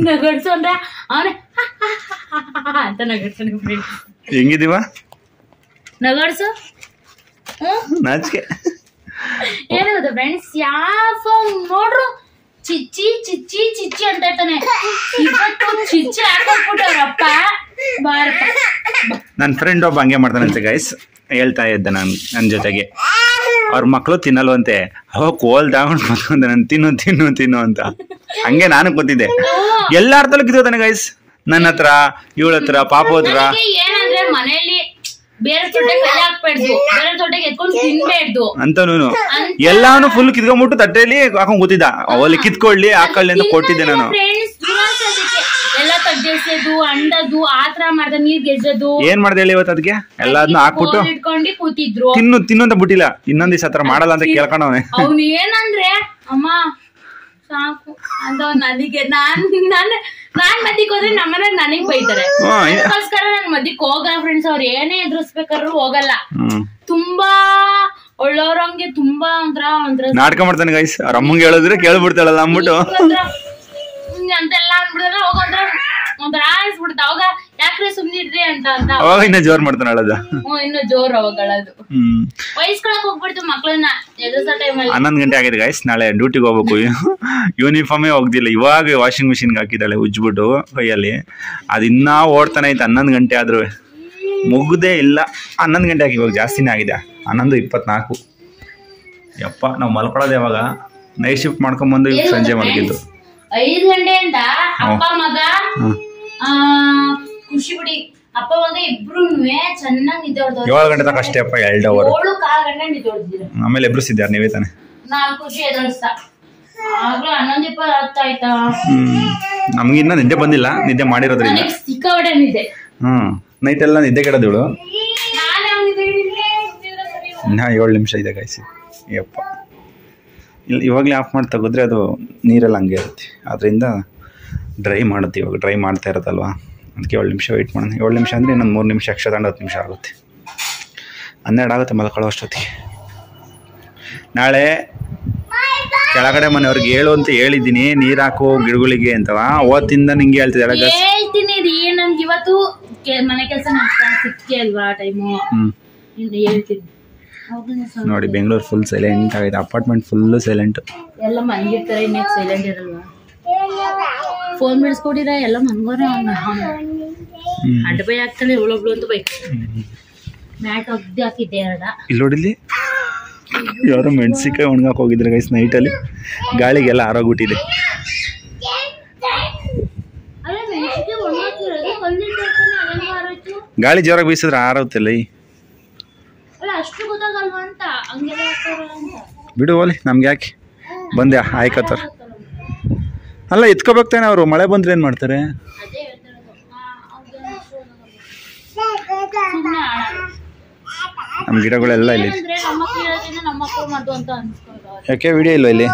ನಗಡ್ಸು ಅಂದ್ರೆ ಅವನೇ ಅಂತ ನಗಡ್ತಾನೆ.
ಹೆಂಗಿದೀವ
ನಗಡ್ಸು.
ನಾಚಿಕೆ
ಏನು ಗೊತ್ತಾ ಫ್ರೆಂಡ್ಸ್, ಯಾವ ನೋಡ್ರು ಚಿಚ್ಚಿ ಚಿಚ್ಚಿ ಚಿಚ್ಚಿ ಅಂತ ಇರ್ತಾನೆ. ಇವತ್ತು ಚಿಚ್ಚಿ ಹಾಕೊಟ್ಬಿಟ್ಟವ್ರಪ್ಪ ಬಾರಪ್ಪ.
ನನ್ನ ಫ್ರೆಂಡ್ ಒಬ್ಬ ಹಂಗೆ ಮಾಡ್ತಾನಂತೆ ಗೈಸ್. ಹೇಳ್ತಾ ಇದ್ದೆ ನನ್ನ ಜೊತೆಗೆ. ಅವ್ರ ಮಕ್ಕಳು ತಿನ್ನಲ್ವಂತೆ. ಅವಾಗ ಕೋಲ್ ತಗೊಂಡು ಮತ್ಕೊಂಡೆ ನಾನು ತಿನ್ನು ಅಂತ. ಹಂಗೆ ನಾನು ಗೊತ್ತಿದ್ದೆ. ಎಲ್ಲ ಅರ್ಥಲ್ಲೂ ಕಿತ್ತೋತಾನೆ ಗೈಸ್. ನನ್ನ ಹತ್ರ, ಇವಳ ಹತ್ರ, ಪಾಪ ಹತ್ರ.
ಏನಂದ್ರೆ ಮನೆಯಲ್ಲಿ ಬೇರೆ ತೊಟ್ಟೆ ಕೈ ಹಾಕ್ಬೇಡ್ದು, ಬೇರೆ ತೊಟ್ಟೆಗೆ ಎತ್ಕೊಂಡು ತಿನ್ಬೇಡ್ದು
ಅಂತನೂ ಎಲ್ಲಾನು ಫುಲ್ ಕಿತ್ಕೊಂಡ್ಬಿಟ್ಟು ತಟ್ಟೆಯಲ್ಲಿ ಹಾಕೊಂಡ್ ಕೂತಿದ್ದ. ಅವಲ್ಲಿ ಕಿತ್ಕೊಳ್ಳಿ ಹಾಕೊಳ್ಳಿ ಅಂತ ಕೊಟ್ಟಿದ್ದೆ ನಾನು.
ಎಲ್ಲ ತಗ್ಗೆಸೋದು, ಅಂಡದು, ಆತರ ಮಾಡ್ದ, ನೀರ್ ಗೆಜ್ಜದು.
ಏನ್ ಮಾಡ್ದೆ ಹೇಳಿ ಇವತ್ತು? ಅದಕ್ಕೆ ಎಲ್ಲಾದ್ನೂ ಹಾಕ್ಬಿಟ್ಟು
ಇಟ್ಕೊಂಡು ಕೂತಿದ್ರು.
ತಿನ್ನು ಅಂತ ಬಿಟ್ಟಿಲ್ಲ. ಇನ್ನೊಂದ್ ದಿವಸ ಹತ್ರ ಮಾಡಲ್ಲ ಅಂತ ಕೇಳ್ಕೊಂಡವನೆ.
ಅವ್ನು ಏನಂದ್ರೆ ಅಮ್ಮ ಸಾಕು ಅಂತ ನನಗೆ ನಾನ್ ಮದ್ದಿಗೆ ಹೋದ್ರೆ ನಮ್ಮನೆ ನನಗ್ ಬೈತಾರೆ. ಅದಕ್ಕೋಸ್ಕರ ನನ್ ಮದ್ದಿಗೆ ಹೋಗಲ್ಲ ಫ್ರೆಂಡ್ಸ್. ಅವ್ರು ಏನೇ ಎದುರಿಸ್ಬೇಕಾದ್ರು ಹೋಗಲ್ಲ. ತುಂಬಾ ಒಳ್ಳೋರಂಗೆ ತುಂಬಾ ಒಂಥರ
ನಾಟಕ ಮಾಡ್ತಾನೆ ಗೈಸ್. ಅವ್ರ ಅಮ್ಮಂಗೆ ಹೇಳಿದ್ರೆ ಕೇಳ್ಬಿಡ್ತಾಳಲ್ಲ ಅಂದ್ಬಿಟ್ಟು
ಸುಮ್ನೆ ಅಂತೆಲ್ಲ ಅಂದ್ಬಿಡಿದ್ರೆ ಅವಾಗ ಒಂಥರ ಅನ್ಸ್ಬಿಡುತ್ತೆ. ಅವಾಗ ಯಾಕ್ರೆ ಸುಮ್ನಿರ್ರಿ ಅಂತ
ಅವಾಗ ಇನ್ನ ಜೋರ್ ಮಾಡ್ತಾನೆ ಅಳದ.
ಇನ್ನು ಜೋರ್ ಅವಾಗ ಅಳದು. ವಯಸ್ಕೊಳಕ್ ಹೋಗ್ಬಿಡ್ತು ಮಕ್ಳನ್ನ ಎದುರ್ಸೋ ಟೈಮಲ್ಲಿ.
11 ಗಂಟೆ ಆಗಿದೆ ಗೈಸ್. ನಾಳೆ ಡ್ಯೂಟಿಗೆ ಹೋಗ್ಬೇಕು. ಯೂನಿಫಾರ್ಮೇ ಹೋಗ್ದಿಲ್ಲ, ಇವಾಗ ವಾಷಿಂಗ್ ಮಿಷಿನ್ಗೆ ಹಾಕಿದ್ದಾಳೆ ಉಜ್ಬಿಟ್ಟು ಕೈಯಲ್ಲಿ. ಅದು ಇನ್ನೂ ಓಡ್ತಾನೆ ಐತೆ. 11 ಗಂಟೆ ಆದ್ರೂ ಮುಗ್ದೇ ಇಲ್ಲ. 11 ಗಂಟೆ ಆಗಿ ಇವಾಗ ಜಾಸ್ತಿನೇ ಆಗಿದೆ. 11:24. ಯಪ್ಪ ನಾವು ಮಲ್ಕೊಳ್ಳೋದು ಯಾವಾಗ? ನೈಟ್ ಶಿಫ್ಟ್ ಮಾಡ್ಕೊಂಡ್ಬಂದು ಈಗ ಸಂಜೆ ಮಲಗಿದ್ದು.
5 ಗಂಟೆಯಿಂದ ಅಪ್ಪ ಮಗ ಖುಷಿ ಬಿಡಿ. ಅಪ್ಪ ಮಗ ಇಬ್ರು ಚೆನ್ನಾಗಿ ನಿದ್ದೆ ಹೊಡೆದವ್ರು.
7 ಗಂಟೆ ತನಕ ಅಷ್ಟೇ ಅಪ್ಪ. 2 ಅವರ್
7-1/4 ಗಂಟೆ ನಿದ್ದೆ ಹೊಡೆದಿದ್ರು.
ಆಮೇಲೆ ಎಬ್ರಿಸಿದ್ದಾರೆ ನೀವೇ ತಾನೆ.
4 ಖುಷಿ ಎದುರಿಸ್ತಾ ಆಗ್ಲೂ 11:20 ಆಯ್ತಾ.
ನಮ್ಗೆ ಇನ್ನ ನಿದ್ದೆ ಬಂದಿಲ್ಲ, ನಿದ್ದೆ ಮಾಡಿರೋದ್ರಿಂದ
ಸಿಕ್ಕಾಪಟ್ಟೆ ನಿದ್ದೆ.
ನೈಟ್ ಎಲ್ಲ ನಿದ್ದೆ ಕೆಡೋದಿಳು. ಇನ್ನ 7 ನಿಮಿಷ ಇದೆ ಗಾಯ್ಸಿ. ಯಪ್ಪ ಇಲ್ಲಿ ಇವಾಗಲೇ ಆಫ್ ಮಾಡಿ ತೆಗೆದ್ರೆ ಅದು ನೀರೆಲ್ಲ ಹಂಗೆ ಇರುತ್ತೆ. ಅದರಿಂದ ಡ್ರೈ ಮಾಡುತ್ತೆ. ಇವಾಗ ಡ್ರೈ ಮಾಡ್ತಾ ಇರೋದಲ್ವಾ, ಅದಕ್ಕೆ 7 ನಿಮಿಷ ವೆಯ್ಟ್ ಮಾಡೋಣ. 7 ನಿಮಿಷ ಅಂದರೆ ಇನ್ನೊಂದು 3 ನಿಮಿಷ ಎಕ್ಸ್ಟ್ರಾ ತಗೊಂಡು 10 ನಿಮಿಷ ಆಗುತ್ತೆ. 12 ಆಗುತ್ತೆ ಮಲ್ಕೊಳ್ಳೋ ಅಷ್ಟೊತ್ತಿಗೆ. ನಾಳೆ ಕೆಳಗಡೆ ಮನೆಯವ್ರಿಗೆ ಹೇಳು ಅಂತ ಹೇಳಿದ್ದೀನಿ, ನೀರು ಹಾಕೋ ಗಿಡಗಳಿಗೆ ಅಂತವ. ಅವತ್ತಿಂದ ನಿಂಗೆ
ಹೇಳ್ತೀನಿ ರೀ. ನಮ್ಗೆ ಇವತ್ತು ಮನೆ ಕೆಲಸ ಸಿಕ್ಕೇ ಅಲ್ವಾ ಟೈಮು, ಹೇಳ್ತೀನಿ.
ನೋಡಿ ಬೆಂಗಳೂರು ಫುಲ್ ಸೈಲೆಂಟ್ ಆಗಿದೆ. Apartment full silent.
ಎಲ್ಲ ಮನ್ಗಿರ್ತಾರೆ, ಇನ್ನೇನು ಸೈಲೆಂಟ್ ಇರಲ್ವಾ? ಫೋನ್ ಬಿಡಿಸ್ಕೊಟ್ಟಿರ ಎಲ್ಲ ಮನ್ಗೋರೆ. ಅಡ್ಡ ಬೈ ಆಗ್ತಾನೆ ಇವಳೊಬ್ಳು ಅಂತ ಬೈ ಮ್ಯಾಟ್ ಒಗ್ದು ಹಾಕಿದ್ದೆ 2. ಇಲ್ಲಿ
ನೋಡಿಲ್ಲಿ ಯಾರೋ ಮೆಣಸಿಕಾಯಿ ಒಣಗಾಕ್ ಹೋಗಿದ್ರೆ ಗೈಸ್ ನೈಟಲ್ಲಿ. ಗಾಳಿಗೆಲ್ಲ ಆರೋಗ್ಬಿಟ್ಟಿದೆ. ಗಾಳಿ ಜೋರಾಗಿ ಬೀಸಿದ್ರೆ ಆರೋಗ್ತಿಲ್ಲ. ಬಿಡು ಹೋಲಿ, ನಮ್ಗೆ ಯಾಕೆ ಬಂದೆ ಆಯ್ಕತ್ತಾರ. ಅಲ್ಲ ಎತ್ಕೋಬೇಕ್ತಾನೆ ಅವರು. ಮಳೆ ಬಂದ್ರೆ ಏನ್ ಮಾಡ್ತಾರೆ? ನಮ್ ಗಿಡಗಳೆಲ್ಲ ಇಲ್ಲಿ. ಯಾಕೆ ವಿಡಿಯೋ ಇಲ್ವ ಇಲ್ಲಿ?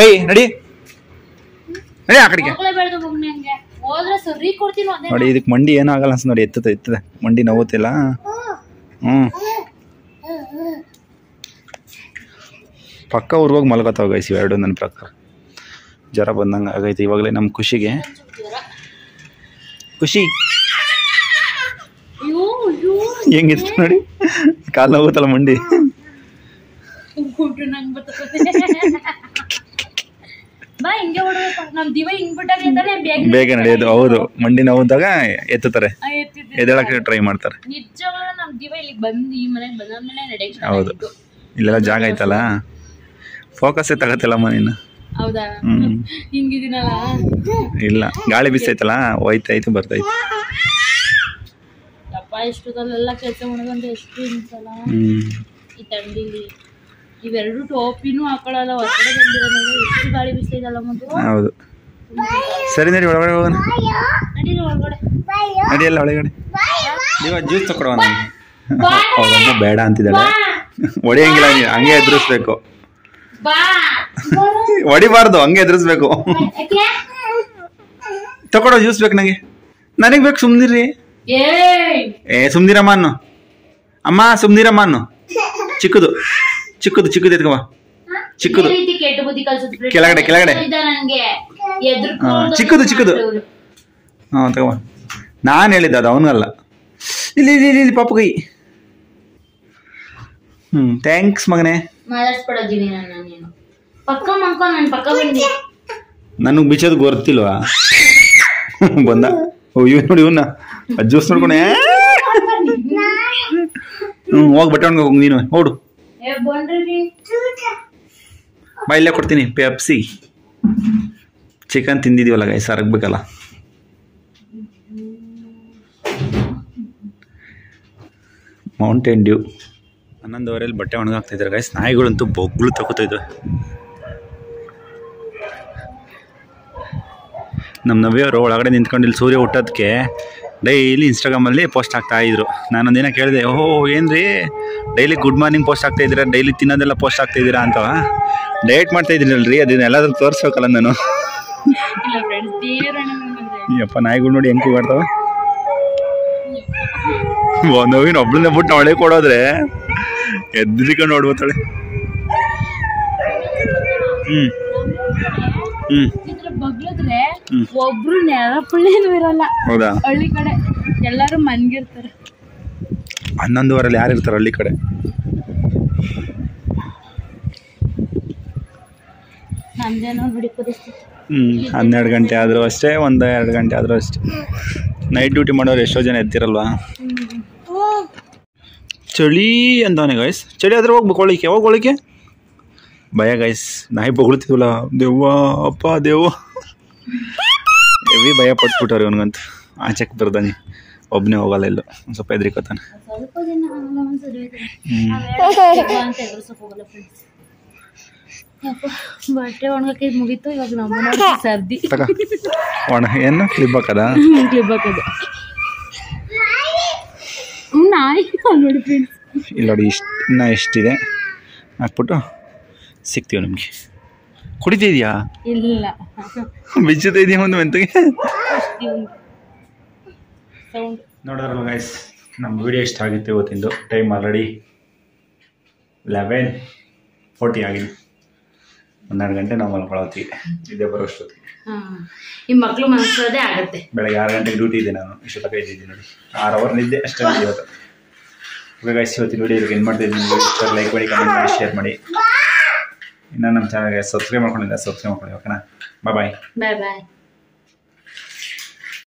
ಏಯ್ ನಡಿ ನಡಿ ಆ ಕಡೆಗೆ. ನೋಡಿ ಇದಕ್ಕೆ ಮಂಡಿ ಏನೂ ಆಗಲ್ಲ ಅನ್ಸ್. ನೋಡಿ ಎತ್ತದೆ ಮಂಡಿ ನೋವುತ್ತಿಲ್ಲ. ಪಕ್ಕ ಊರ್ಗೋಗಿ ಮಲ್ಕೋತಾವ ಗೈಸ್ ಇವೆರಡು. ನನ್ನ ಪ್ರಕಾರ ಜ್ವರ ಬಂದಂಗೆ ಆಗೈತೆ ಇವಾಗಲೇ ನಮ್ಮ ಖುಷಿಗೆ. ಖುಷಿ ಹೆಂಗಿತ್ತು ನೋಡಿ, ಕಾಲು ನೋಗುತ್ತಲ್ಲ ಮಂಡಿ. ಬೇಗ ನಡೆಯೋದು. ಹೌದು, ಮಂಡಿ ನೋವಿದ್ದಾಗ ಎತ್ತುತ್ತಾರೆ, ಎದ್ದೇಳಕ್ಕೆ ಟ್ರೈ ಮಾಡ್ತಾರೆ. ಹೌದು, ಇಲ್ಲೆಲ್ಲ ಜಾಗ ಐತಲ್ಲ, ಫೋಕಸ್ ತಗತ್ತಲ್ಲ ಮನೇನ. ಇಲ್ಲ ಗಾಳಿ ಬಿಸೈತಲ್ಲ, ಹೋಯ್ತಾಯ್ತು ಬರ್ತೈತೆ.
ಇಷ್ಟದಲ್ಲೆಲ್ಲ ಕೆಲಸ ಮಾಡೋದಂದ್ರೆ ಎಷ್ಟು ಅನ್ಸಲ್ಲ ಈ ಥಂಡಿಲಿ. ಇವೆರಡು ಟೋಪಿನೂ ಹಾಕೊಳ್ಳಲ್ಲ, ಹೊರಗಡೆ ಬಂದಿರೋ ನೋಡಿ ಎಷ್ಟು ಗಾಳಿ ಬಿಸ್ತೈತಲ್ಲ ಮತ್ತು.
ಹೌದು, ಸರಿ ನಡಿ ಒಳಗಡೆ ಹೋಗೋಣ.
ನಡೀರಿ ಒಳಗಡೆ,
ನಡಿಯಲ್ಲ ಒಳಗಡೆ. ನೀವು ಜ್ಯೂಸ್ ತಗೊಡುವ. ಅವ್ರಮ್ಮ ಬೇಡ ಅಂತಿದ್ದಾಳೆ. ಹೊಡಿಯಂಗಿಲ್ಲ, ಹಂಗೆ ಎದುರಿಸ್ಬೇಕು. ಹೊಡಿಬಾರ್ದು, ಹಂಗೆ ಎದುರಿಸ್ಬೇಕು. ತಗೊಳ್ಳೋ ಜ್ಯೂಸ್ ಬೇಕು ನಂಗೆ. ನನಗೆ ಬೇಕು. ಸುಮ್ನಿರಿ. ಸುಮ್ನಿರಮ್ಮ ಅನ್ನು. ಅಮ್ಮ ಸುಮ್ನಿರಮ್ಮ ಅನ್ನು. ಚಿಕ್ಕದು ಚಿಕ್ಕದು ಚಿಕ್ಕದು ಎತ್ಕವ. ಚಿಕ್ಕದು ಕೆಳಗಡೆ ಕೆಳಗಡೆ ಚಿಕ್ಕದು ಚಿಕ್ಕದು. ಹಾ ತಗೋ. ನಾನು ಹೇಳಿದ್ದ ಅದು, ಅವನಲ್ಲ. ಇಲ್ಲಿ ಇಲ್ಲಿ ಇಲ್ಲಿ ಪಾಪು ಕೈ. ಥ್ಯಾಂಕ್ಸ್ ಮಗನೇ. ನನಗೆ ಬಿಚ್ಚೋದು ಗೊತ್ತಿಲ್ವಾ? ಬಂದ ಇವ್ ನೋಡಿ, ಇವನ್ನ ಜ್ಯೂಸ್ ನೋಡ್ಕೊಂಡೆ. ಹೋಗಿ ಬಟ್ಟೆ ಒಣಗ ಹೋಗಿ ನೀನು ಓಡು. ಬಾ, ಇಲ್ಲೇ ಕೊಡ್ತೀನಿ ಪೆಪ್ಸಿ. ಚಿಕನ್ ತಿಂದಿದೀವಲ್ಲ ಗೈಸ್, ಸರಗ್ಬೇಕಲ್ಲ. Mountain Dew. 11:15 ಬಟ್ಟೆ ಒಣಗಾಗ್ತಿದ್ದಾರೆ ಗೈಸ್. ನಾಯಿಗಳಂತೂ ಬೊಗ್ಳು ತಗೋತಿದ್ವು. ನಮ್ಮ ನವ್ಯವರು ಒಳಗಡೆ ನಿಂತ್ಕೊಂಡು ಇಲ್ಲಿ ಸೂರ್ಯ ಹುಟ್ಟೋದಕ್ಕೆ ಡೈಲಿ ಇನ್ಸ್ಟಾಗ್ರಾಮಲ್ಲಿ ಪೋಸ್ಟ್ ಆಗ್ತಾ ಇದ್ರು. ನಾನೊಂದಿನ ಕೇಳಿದೆ, ಓಹೋ ಏನು ರೀ ಡೈಲಿ ಗುಡ್ ಮಾರ್ನಿಂಗ್ ಪೋಸ್ಟ್ ಆಗ್ತಾ ಇದ್ದೀರಾ, ಡೈಲಿ ತಿನ್ನೋದೆಲ್ಲ ಪೋಸ್ಟ್ ಆಗ್ತಾ ಇದ್ದೀರಾ ಅಂತ. ಡಯಟ್ ಮಾಡ್ತಾ ಇದ್ದೀನಲ್ರಿ, ಅದನ್ನೆಲ್ಲಾದ್ರೂ ತೋರಿಸ್ಬೇಕಲ್ಲ ನಾನು. ಯಪ್ಪ ನಾಯಿಗಳು ನೋಡಿ ಹೆಂಗೆ ಕೂಗಾಡ್ತಾವ. ನವೀನ್ ಒಬ್ಳನ್ನ ಬಿಟ್ಟು ಅವಳೆ ಕೊಡೋದ್ರೆ ಎದ್ರಿಕೊಂಡು ನೋಡ್ಬೋತಾಳೆ.
ಒಬ್ರು ನೆರಪುಳ್ಳೇನು ಇರಲ್ಲ.
ಹೌದಾ?
ಹಳ್ಳಿ ಕಡೆ ಎಲ್ಲರೂ ಮನ್ಗಿರ್ತಾರೆ.
11:15 ಯಾರು ಇರ್ತಾರೆ ಹಳ್ಳಿ ಕಡೆ?
ನಮ್ದೇನೋ ನೋಡಿ ಪರಿಸ್ಥಿತಿ.
12 ಗಂಟೆ ಆದರೂ ಅಷ್ಟೇ, 1-2 ಗಂಟೆ ಆದರೂ ಅಷ್ಟೇ. ನೈಟ್ ಡ್ಯೂಟಿ ಮಾಡೋರು ಎಷ್ಟೋ ಜನ ಎದ್ದಿರಲ್ವಾ? ಚಳಿ ಅಂತಾನೆ ಗೈಸ್. ಚಳಿ ಆದ್ರೆ ಹೋಗ್ಲಿಕ್ಕೆ ಭಯ ಗೈಸ್. ನಾಯಿ ಬೊಗಳ್ತಿದ್ವಲ್ಲ, ದೆವ್ವ ಅಪ್ಪ ದೆವ್ವ ಹೆವಿ ಭಯ ಪಟ್ಬಿಟ್ಟವ್ರು ಇವನಿಗಂತೂ. ಆಚೆಗೆ ಬರ್ದಾನೆ, ಒಬ್ಬನೇ ಹೋಗಲ್ಲ ಎಲ್ಲೂ, ಒಂದು ಸ್ವಲ್ಪ ಹೆದ್ರಿಕೋತಾನೆ.
ಬಟ್ಟೆ ಒಣಗಕ್ಕೆ ಮುಗೀತು. ಇವಾಗ ನಮ್ಮ ಸರ್ದಿ
ಏನು ಕ್ಲಿಪ್ ಹಾಕದ?
ಕ್ಲಿಪ್ ಹಾಕೋದು. ನಾಯಿ ನೋಡಿ ಫ್ರೆಂಡ್ಸ್,
ಇಲ್ಲ ನೋಡಿ ಇನ್ನೂ ಎಷ್ಟಿದೆ ಹಾಕ್ಬಿಟ್ಟು ಸಿಗ್ತೀವಿ ನಿಮಗೆ. ಕುಡಿತಿದ್ಯಾ?
ಇಲ್ಲ,
ಬಿಚ್ಚುತ್ತಾ ಇದೆಯಾ ಒಂದು ಮೆಂತಗೆ? ನೋಡೋರಲ್ಲ ಗೈಸ್, ನಮ್ಮ ವಿಡಿಯೋ ಇಷ್ಟ ಆಗಿತ್ತು ಇವತ್ತಿಂದು. ಟೈಮ್ ಆಲ್ರೆಡಿ 11:40 ಆಗಿದೆ. 12 ಗಂಟೆ ನಾವು ಮಲ್ಕೊಳತ್ತೀವಿ, ಇದೇ ಬರೋಷ್ಟೊತ್ತಿಗೆ.
ಈ ಮಕ್ಕಳು ಮನಸ್ಸೋದೇ ಆಗುತ್ತೆ.
ಬೆಳಗ್ಗೆ 6 ಗಂಟೆಗೆ ಡ್ಯೂಟಿ ಇದೆ, ನಾನು ಇಷ್ಟೊತ್ತಕ್ಕೆ ಇದ್ದೀನಿ ನೋಡಿ. 6 ಅವರ್ ನಿದ್ದೆ ಅಷ್ಟೇ ಇವತ್ತು. ಓಕೆ ಗೈಸ್, ಇವತ್ತಿನ ವಿಡಿಯೋ ಏನು ಮಾಡ್ತಾ ಇದ್ದೀನಿ, ಲೈಕ್ ಮಾಡಿ, ಕಮೆಂಟ್ ಮಾಡಿ, ಶೇರ್ ಮಾಡಿ. ಇನ್ನು ನಮ್ಮ ಚಾನಲ್ಗೆ ಸಬ್ಸ್ಕ್ರೈಬ್ ಮಾಡ್ಕೊಂಡಿಲ್ಲ, ಸಬ್ಸ್ಕ್ರೈಬ್ ಮಾಡ್ಕೊಳ್ಳಿ. ಓಕೆನಾ? ಬಾಯ್.